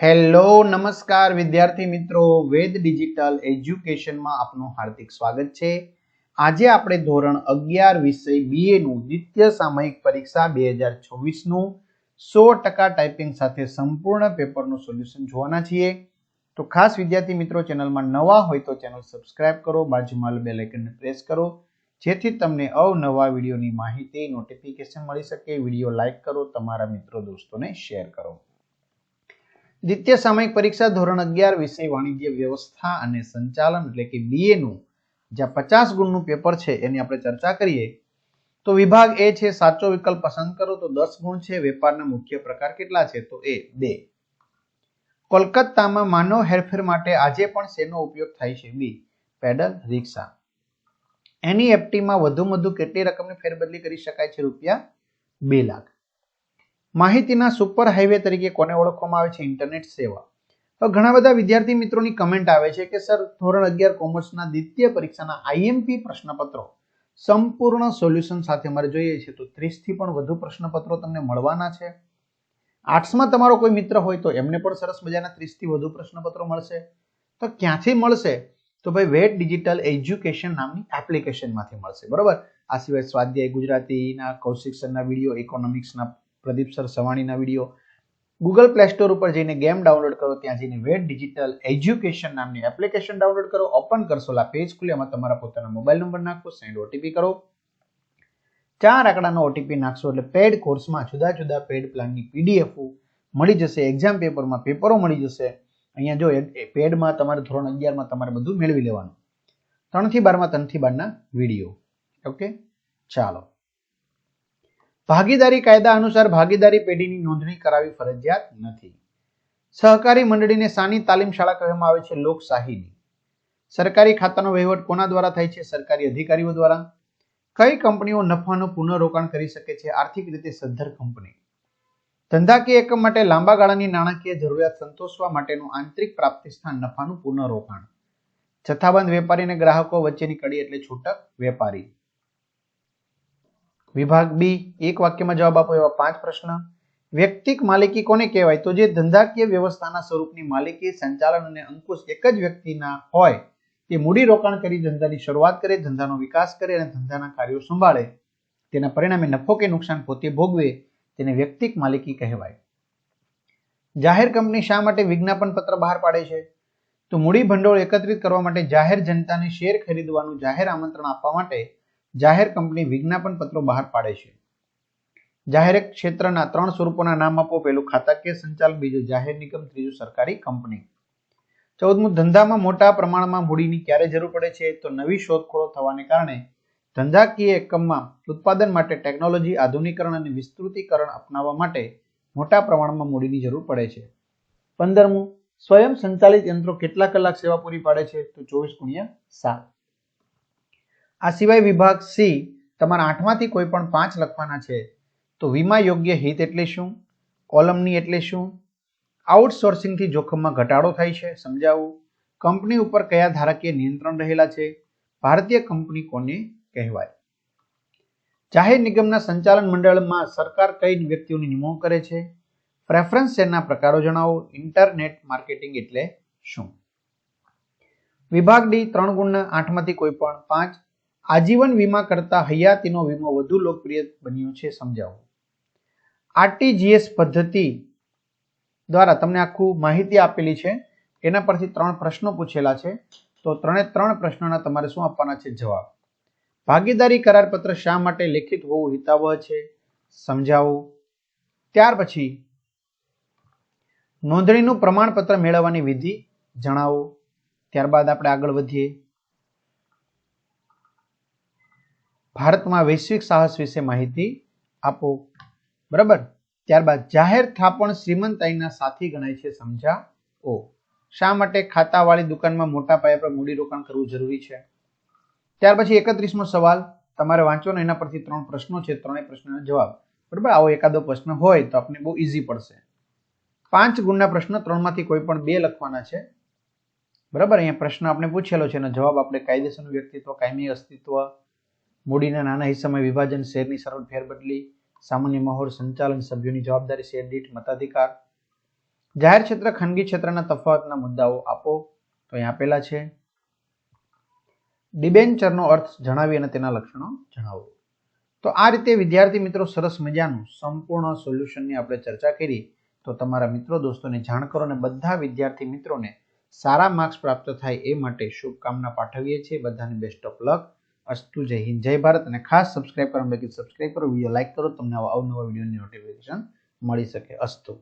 Hello નમસ્કાર વિદ્યાર્થી મિત્રો, વેદ ડિજિટલ એજ્યુકેશનમાં આપનું હાર્દિક સ્વાગત છે। આજે આપણે ધોરણ 11 વિષય બીએ નું દ્વિતીય સામયિક પરીક્ષા 2024 નું 100% ટાઈપિંગ સાથે સંપૂર્ણ પેપરનું સોલ્યુશન જોવાના છીએ। તો ખાસ વિદ્યાર્થી મિત્રો, ચેનલમાં નવા હોય તો ચેનલ સબસ્ક્રાઇબ કરો, બાજુમાં બેલ આઇકનને પ્રેસ કરો જેથી તમને અવનવા વિડીયોની માહિતી નોટિફિકેશન મળી શકે। વિડીયો લાઈક કરો, તમારા મિત્રો દોસ્તોને શેર કરો। દ્વિતીય સામયિક પરીક્ષા ધોરણ 11 વિષય વાણિજ્ય વ્યવસ્થા અને સંચાલન એટલે કે બીએ નું જ્યાં 50 ગુણનું પેપર છે એની આપણે ચર્ચા કરીએ તો વિભાગ એ છે સાચો વિકલ્પ પસંદ કરો તો 10 ગુણ છે। વેપારના મુખ્ય પ્રકાર કેટલા છે તો એ 2। કોલકાતામાં માનવ હેરફેર માટે આજે પણ શેનો ઉપયોગ થાય છે બી પેડલ રિક્ષા। એનઈએફટી માં વધુમાં વધુ કેટલી રકમની ફેરબદલી કરી શકાય છે રૂપિયા 2 લાખ। માહિતીના સુપર હાઈવે તરીકે કોને ઓળખવામાં આવે છે ઇન્ટરનેટ સેવા। તો ઘણા બધા વિદ્યાર્થી મિત્રોની કમેન્ટ આવે છે કે સર ધોરણ 11 કોમર્સના દ્વિતીય પરીક્ષાના આઈએમપી પ્રશ્નપત્રો સંપૂર્ણ સોલ્યુશન સાથે અમારે જોઈએ છે તો 30 થી પણ વધુ પ્રશ્નપત્રો તમને મળવાના છે। આર્ટ્સમાં તમારો કોઈ મિત્ર હોય તો એમને પણ સરસ મજાના 30 થી વધુ પ્રશ્નપત્રો મળશે। તો ક્યાંથી મળશે તો ભાઈ વેદ ડિજિટલ એજ્યુકેશન નામની એપ્લિકેશનમાંથી મળશે, બરોબર। આ સિવાય સ્વાધ્યાય ગુજરાતીના કૌશિક સરના વિડીયો, ઇકોનોમિક્સના પ્રદીપ સર સવાણીના વિડીયો, ગૂગલ પ્લે સ્ટોર ઉપર જઈને ગેમ ડાઉનલોડ કરો, ત્યાં જઈને વેદ ડિજિટલ એજ્યુકેશન નામની એપ્લિકેશન ડાઉનલોડ કરો, ઓપન કરશો લા પેજ ખુલે, એમાં તમારા પોતાના મોબાઈલ નંબર નાખો, સેન્ડ ઓટીપી કરો, 4 આંકડાનો ઓટીપી નાખશો એટલે પેડ કોર્સમાં જુદા જુદા પેડ પ્લાનની પીડીએફ મળી જશે। એક્ઝામ પેપરમાં પેપરો મળી જશે। અહીંયા જો પેડમાં તમારે ધોરણ 11 માં તમારે બધું મેળવી લેવાનું, 3 થી 12 માં 3 થી 12 ના વિડીયો। ઓકે, ચાલો। ભાગીદારી કાયદા અનુસાર ભાગીદારી પેઢીની નોંધણી કરાવી ફરજિયાત નથી। સહકારી મંડળીને શાની તાલીમ શાળા કહેવામાં આવે છે લોકશાહીની। સરકારી ખાતાનો વહીવટ કોના દ્વારા થાય છે સરકારી અધિકારીઓ દ્વારા। કઈ કંપનીઓ નફાનું પુનઃરોકાણ કરી શકે છે આર્થિક રીતે સદ્ધર કંપની। ધંધાકીય એકમ માટે લાંબા ગાળાની નાણાકીય જરૂરિયાત સંતોષવા માટેનું આંતરિક પ્રાપ્તિ સ્થાન નફાનું પુનઃરોકાણ। જથ્થાબંધ વેપારી અને ગ્રાહકો વચ્ચેની કડી એટલે છૂટક વેપારી। વિભાગ બી, એક વાક્યમાં જવાબ આપો એવા 5 પ્રશ્ન। વ્યક્તિક માલિકી કોને કહેવાય તો જે ધંધાકીય વ્યવસ્થાના સ્વરૂપની માલિકી, સંચાલન અને અંકુશ એક જ વ્યક્તિના હોય તે મૂડી રોકાણ કરી ધંધાની શરૂઆત કરે, ધંધાનો વિકાસ કરે અને ધંધાના કાર્યો સંભાળે, તેના પરિણામે નફો કે નુકસાન પોતે ભોગવે તેને વ્યક્તિક માલિકી કહેવાય। જાહેર કંપની શા માટે વિજ્ઞાપન પત્ર બહાર પાડે છે તો મૂડી ભંડોળ એકત્રિત કરવા માટે, જાહેર જનતાને શેર ખરીદવાનું જાહેર આમંત્રણ આપવા માટે જાહેર કંપની વિજ્ઞાપન પત્રો બહાર પાડે છે। જાહેર ક્ષેત્રના 3 સ્વરૂપોના નામ આપો, પહેલું ખાતાકીય સંચાલન, બીજું જાહેર નિગમ, ત્રીજું સરકારી કંપની। 14મું ધંધામાં મોટા પ્રમાણમાં મૂડીની ક્યારે જરૂર પડે છે તો નવી શોધખોળો થવાને કારણે ધંધાકીય એકમમાં ઉત્પાદન માટે ટેકનોલોજી, આધુનિકરણ અને વિસ્તૃતીકરણ અપનાવવા માટે મોટા પ્રમાણમાં મૂડીની જરૂર પડે છે। 15મું સ્વયં સંચાલિત યંત્રો કેટલા કલાક સેવા પૂરી પાડે છે તો 24x7। આ સિવાય વિભાગ સી તમારા 8માંથી કોઈ પણ 5 લખવાના છે તો વીમા યોગ્ય હિત એટલે શું, કોલમની એટલે શું, આઉટસોર્સિંગ થી જોખમમાં ઘટાડો થાય છે સમજાવવું, કંપની ઉપર કયા ધારાકીય નિયંત્રણ રહેલા છે, ભારતીય કંપની કોને કહેવાય। જાહેર નિગમના સંચાલન મંડળમાં સરકાર કઈ વ્યક્તિઓની નિમણૂક કરે છે, પ્રેફરન્સ શેરના પ્રકારો જણાવો, ઇન્ટરનેટ માર્કેટિંગ એટલે શું। વિભાગ ડી 3 ગુણના 8માંથી કોઈ પણ 5। આજીવન વીમા કરતા હયાતીનો વીમો વધુ લોકપ્રિય બન્યો છે સમજાવો। આરટીજીએસ પદ્ધતિ દ્વારા તમને આખું માહિતી આપેલી છે, એના પરથી 3 પ્રશ્નો પૂછેલા છે તો 3 પ્રશ્નોના તમારે શું આપવાના છે જવાબ। ભાગીદારી કરાર પત્ર શા માટે લેખિત હોવું હિતાવહ છે સમજાવો। ત્યાર પછી નોંધણીનું પ્રમાણપત્ર મેળવવાની વિધિ જણાવો। ત્યારબાદ આપણે આગળ વધીએ। ભારતમાં વૈશ્વિક સાહસ વિશે માહિતી આપો, બરાબર। ત્યારબાદ જાહેર થાપણ શ્રીમંતાઈના સાથી ગણાય છે સમજાવો। શા માટે ખાતાવાળી દુકાનમાં મોટા પાયા પર મૂડી રોકાણ કરવું જરૂરી છે। ત્યાર પછી 31મો સવાલ તમારે વાંચવાનો, એના પરથી 3 પ્રશ્નો છે, 3 પ્રશ્નોના જવાબ, બરાબર। આવો એકાદો પ્રશ્ન હોય તો આપણે બહુ ઈઝી પડશે। 5 ગુણના પ્રશ્ન, 3માંથી કોઈ પણ 2 લખવાના છે, બરાબર। અહીંયા પ્રશ્ન આપણે પૂછેલો છે એનો જવાબ આપણે કાયદેસરનું વ્યક્તિત્વ, કાયમી અસ્તિત્વ, મૂડીના નાના હિસ્સામાં વિભાજન, શેરની સરળ ફેરબદલી, સામાન્ય માહોલ, સંચાલન, સભ્યોની જવાબદારી, શેર દીઠ મતાધિકાર, જાહેર ક્ષેત્ર ખાનગી ક્ષેત્રના તફાવતના મુદ્દાઓ આપો. તો અહીં આપેલા છે. ડિબેન્ચરનો અર્થ જણાવી અને તેના લક્ષણો જણાવો. તો આ રીતે વિદ્યાર્થી મિત્રો સરસ મજાનું સંપૂર્ણ સોલ્યુશનની આપણે ચર્ચા કરી. તો તમારા મિત્રો દોસ્તોને જાણ કરો અને બધા વિદ્યાર્થી મિત્રોને સારા માર્ક્સ પ્રાપ્ત થાય એ માટે શુભકામના પાઠવીએ છીએ. બધાને બેસ્ટ ઓફ લક. અસ્તુ. જય હિન્દ, જય ભારત. અને ખાસ સબસ્ક્રાઇબ કરવા બાકી સબસ્ક્રાઇબ કરો, વિડીયો લાઈક કરો, તમને આવા અવનવા વિડીયોની નોટિફિકેશન મળી શકે. અસ્તુ.